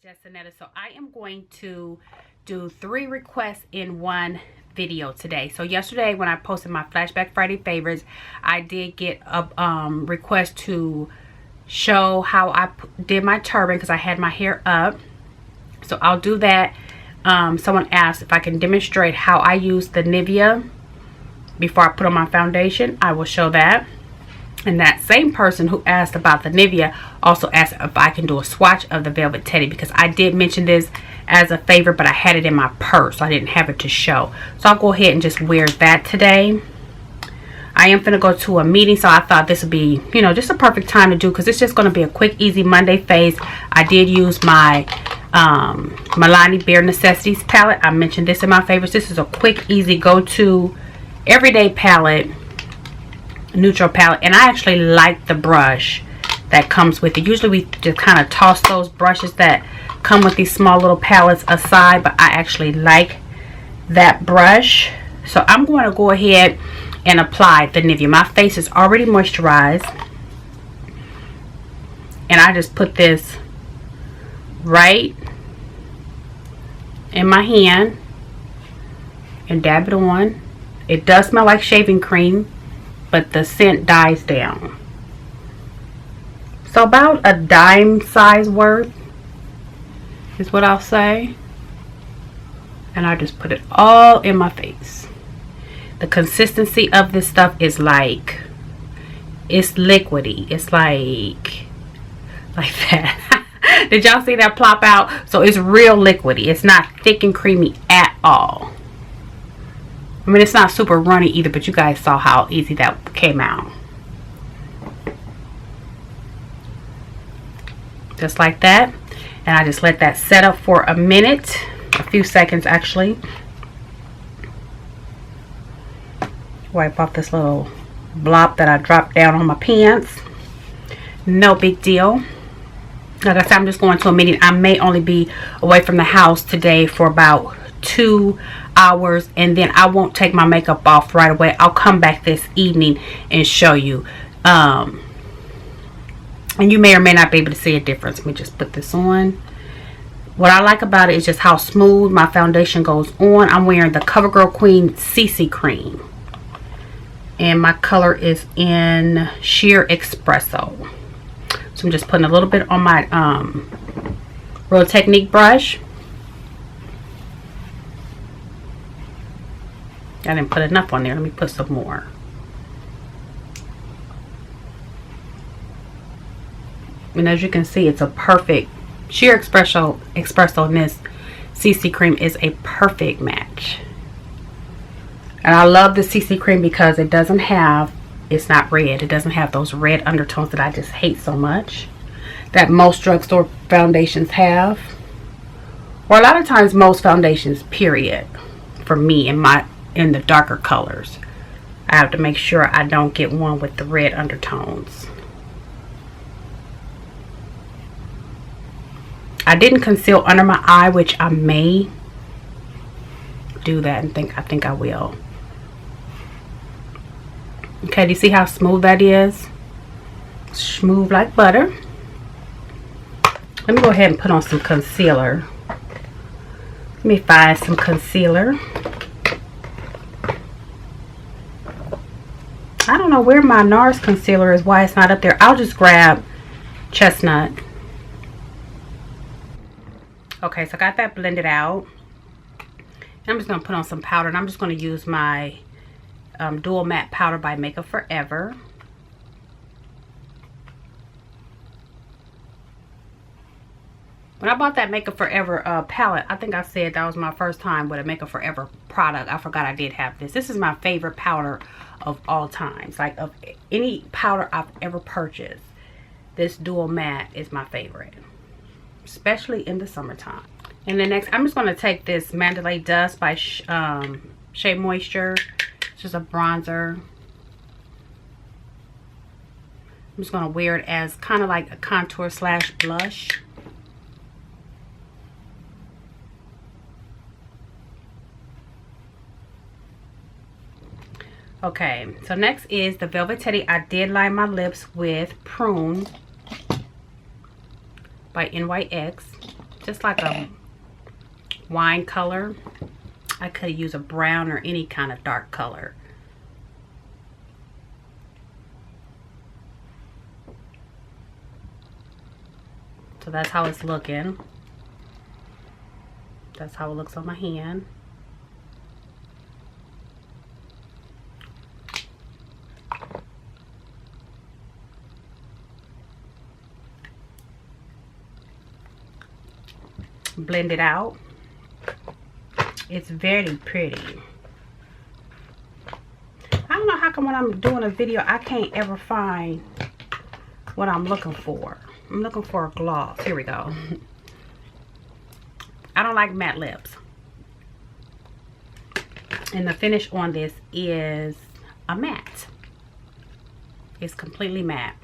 just Synetta. So I am going to do 3 requests in one video today. So yesterday when I posted my Flashback Friday favorites, I did get a request to show how I did my turban because I had my hair up. So I'll do that. Someone asked if I can demonstrate how I use the Nivea before I put on my foundation. I will show that. And that same person who asked about the Nivea also asked if I can do a swatch of the Velvet Teddy, because I did mention this as a favor, but I had it in my purse, so I didn't have it to show. So I'll go ahead and just wear that today. I am going to go to a meeting, so I thought this would be, you know, just a perfect time to do, because it's just going to be a quick, easy Monday face. I did use my Milani Bare Necessities palette. I mentioned this in my favorites. This is a quick, easy, go-to, everyday palette. Neutral palette, and I actually like the brush that comes with it. Usually we just kind of toss those brushes that come with these small little palettes aside, but I actually like that brush. So I'm going to go ahead and apply the Nivea. My face is already moisturized, and I just put this right in my hand and dab it on. It does smell like shaving cream, but the scent dies down. So about a dime size worth is what I'll say. And I just put it all in my face. The consistency of this stuff is like, it's liquidy. It's like that. Did y'all see that plop out? So it's real liquidy. It's not thick and creamy at all. I mean, it's not super runny either, but you guys saw how easy that came out. Just like that. And I just let that set up for a minute. A few seconds, actually. Wipe off this little blob that I dropped down on my pants. No big deal. Like I said, I'm just going to a meeting. I may only be away from the house today for about 2 hours, and then I won't take my makeup off right away. I'll come back this evening and show you, and you may or may not be able to see a difference. Let me just put this on. What I like about it is just how smooth my foundation goes on. I'm wearing the CoverGirl Queen CC cream, and my color is in Sheer Espresso. So I'm just putting a little bit on my Real Technique brush. I didn't put enough on there. Let me put some more. And as you can see, it's a perfect Sheer Espresso in this CC cream is a perfect match. And I love the CC cream because it doesn't have, it's not red. It doesn't have those red undertones that I just hate so much, that most drugstore foundations have. Or a lot of times most foundations, period, for me in the darker colors. I have to make sure I don't get one with the red undertones. I didn't conceal under my eye, which I may do that, and I think I will. Okay, do you see how smooth that is? Smooth like butter. Let me go ahead and put on some concealer. Let me find some concealer. I don't know where my NARS concealer is, why it's not up there. I'll just grab Chestnut. Okay, so I got that blended out. I'm just going to put on some powder, and I'm just going to use my Dual Matte Powder by Makeup Forever. When I bought that Makeup Forever palette, I think I said that was my first time with a Makeup Forever product. I forgot I did have this. This is my favorite powder of all times. Like, of any powder I've ever purchased, this Dual Matte is my favorite, especially in the summertime. And then next, I'm just going to take this Mandalay Dust by Shea Moisture. It's just a bronzer. I'm just going to wear it as kind of like a contour slash blush. Okay, so next is the Velvet Teddy. I did line my lips with Prune by NYX. just like a wine color. I could use a brown or any kind of dark color. So that's how it's looking. That's how it looks on my hand. Blend it out. It's very pretty. I don't know how come when I'm doing a video I can't ever find what I'm looking for. I'm looking for a gloss. Here we go. I don't like matte lips. And the finish on this is a matte. It's completely matte.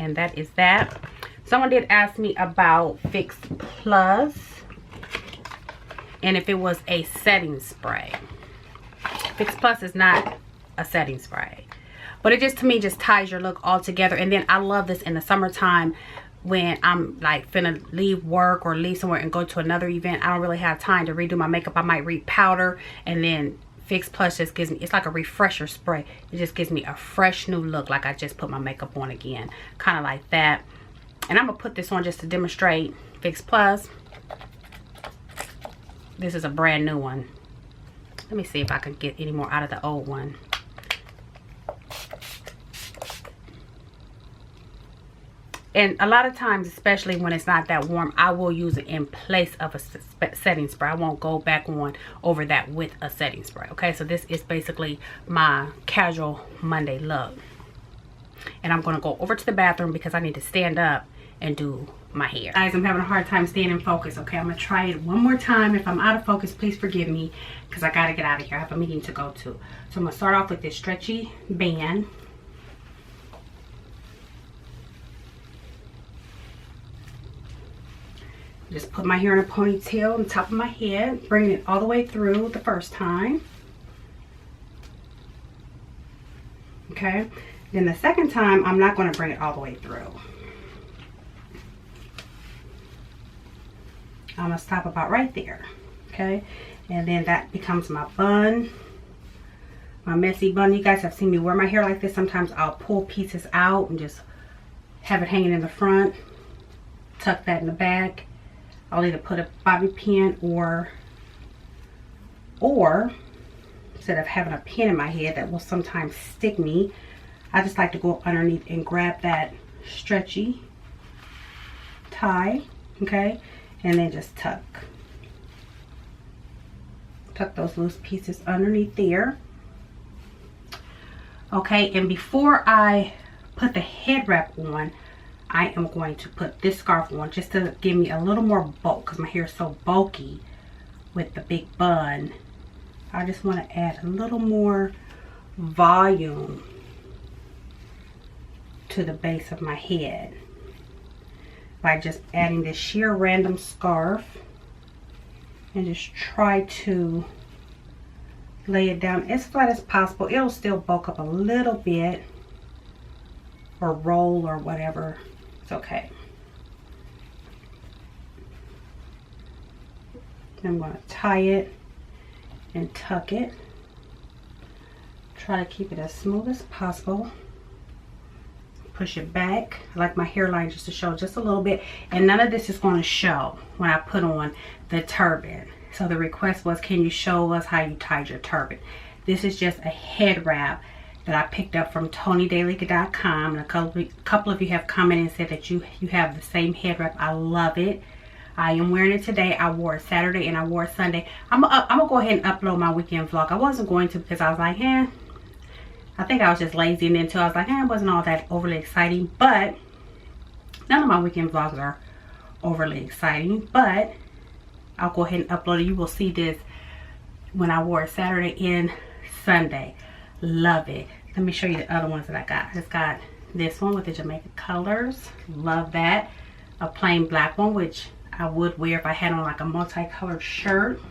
And that is that. Someone did ask me about Fix Plus and if it was a setting spray. Fix Plus is not a setting spray, but it just, to me, just ties your look all together. And then I love this in the summertime when I'm like finna leave work or leave somewhere and go to another event. I don't really have time to redo my makeup. I might repowder, and then Fix Plus just gives me, it's like a refresher spray. It just gives me a fresh new look, like I just put my makeup on again, kind of like that. And I'm gonna put this on just to demonstrate Fix Plus. This is a brand new one. Let me see if I can get any more out of the old one. And a lot of times, especially when it's not that warm, I will use it in place of a setting spray. I won't go back on over that with a setting spray. Okay, so this is basically my casual Monday look. And I'm going to go over to the bathroom because I need to stand up and do my hair. Guys, I'm having a hard time staying in focus. Okay, I'm going to try it one more time. If I'm out of focus, please forgive me because I got to get out of here. I have a meeting to go to. So I'm going to start off with this stretchy band. Just put my hair in a ponytail on the top of my head, bringing it all the way through the first time. Okay, then the second time, I'm not going to bring it all the way through. I'm going to stop about right there. Okay, and then that becomes my bun, my messy bun. You guys have seen me wear my hair like this. Sometimes I'll pull pieces out and just have it hanging in the front, tuck that in the back. I'll either put a bobby pin or instead of having a pin in my head that will sometimes stick me, I just like to go underneath and grab that stretchy tie, okay, and then just tuck those loose pieces underneath there. Okay, and before I put the head wrap on, I am going to put this scarf on just to give me a little more bulk because my hair is so bulky with the big bun. I just want to add a little more volume to the base of my head by just adding this sheer random scarf, and just try to lay it down as flat as possible. It'll still bulk up a little bit or roll or whatever. It's okay. I'm going to tie it and tuck it. Try to keep it as smooth as possible. Push it back. I like my hairline just to show just a little bit, and none of this is going to show when I put on the turban. So the request was, can you show us how you tied your turban? This is just a head wrap that I picked up from TonyDaily.com, and a couple of you have commented and said that you have the same head wrap. I love it. I am wearing it today. I wore it Saturday and I wore it Sunday. I'm gonna go ahead and upload my weekend vlog. I wasn't going to because I was like, I think I was just lazy, and then too I was like, it wasn't all that overly exciting. But none of my weekend vlogs are overly exciting, but I'll go ahead and upload it. You will see this when I wore it Saturday and Sunday. Love it. Let me show you the other ones that I got. I just got this one with the Jamaican colors. Love that. A plain black one, which I would wear if I had on like a multicolored shirt.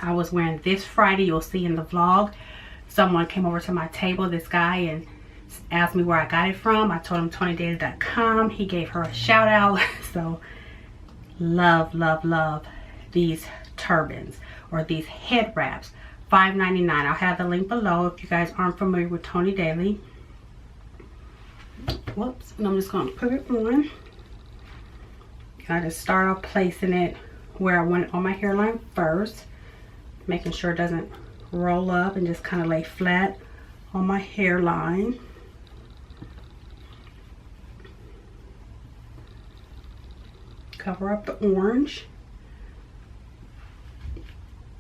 I was wearing this Friday, you'll see in the vlog. Someone came over to my table, this guy, and asked me where I got it from. I told him TonyDaily.com. He gave her a shout out. So love, love, love these turbans or these head wraps. $5.99. I'll have the link below if you guys aren't familiar with Tony Daily. Whoops. And I'm just going to put it on. I just start off placing it where I want it on my hairline first, making sure it doesn't roll up, and just kind of lay flat on my hairline. Cover up the orange.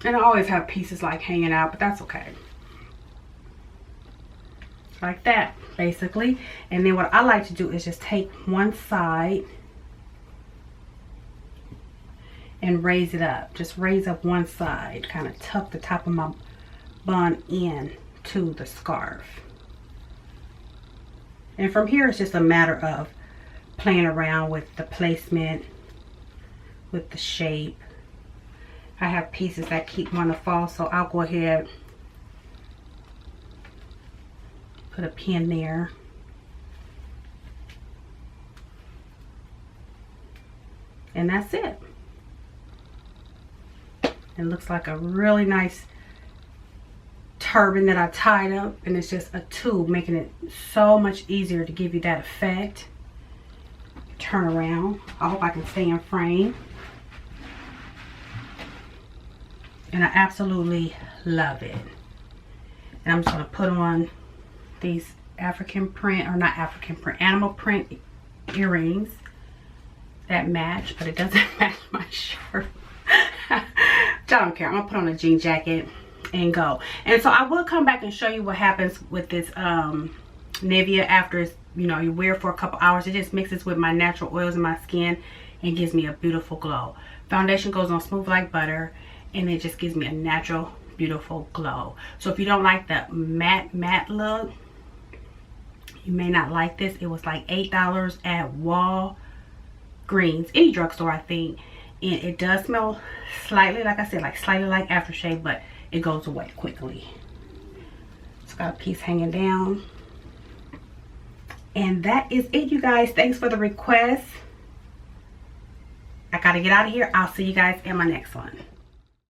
And I always have pieces like hanging out, but that's okay. Like that, basically. And then what I like to do is just take one side and raise it up. Just raise up one side. Kind of tuck the top of my bun in to the scarf. And from here, it's just a matter of playing around with the placement, with the shape. I have pieces that keep wanting to fall, so I'll go ahead, put a pin there. And that's it. It looks like a really nice turban that I tied up, and it's just a tube, making it so much easier to give you that effect. Turn around. I hope I can stay in frame. And I absolutely love it. And I'm just going to put on these African print, or not African print, animal print earrings that match, but it doesn't match my shirt. I don't care. I'm going to put on a jean jacket and go. And so I will come back and show you what happens with this Nivea after it's, you know, you wear it for a couple hours. It just mixes with my natural oils in my skin and gives me a beautiful glow. Foundation goes on smooth like butter, and it just gives me a natural, beautiful glow. So if you don't like the matte look, you may not like this. It was like $8 at Walgreens, any drugstore, I think. And it does smell slightly, like I said, like slightly like aftershave, but it goes away quickly. It's got a piece hanging down. And that is it, you guys. Thanks for the request. I gotta get out of here. I'll see you guys in my next one.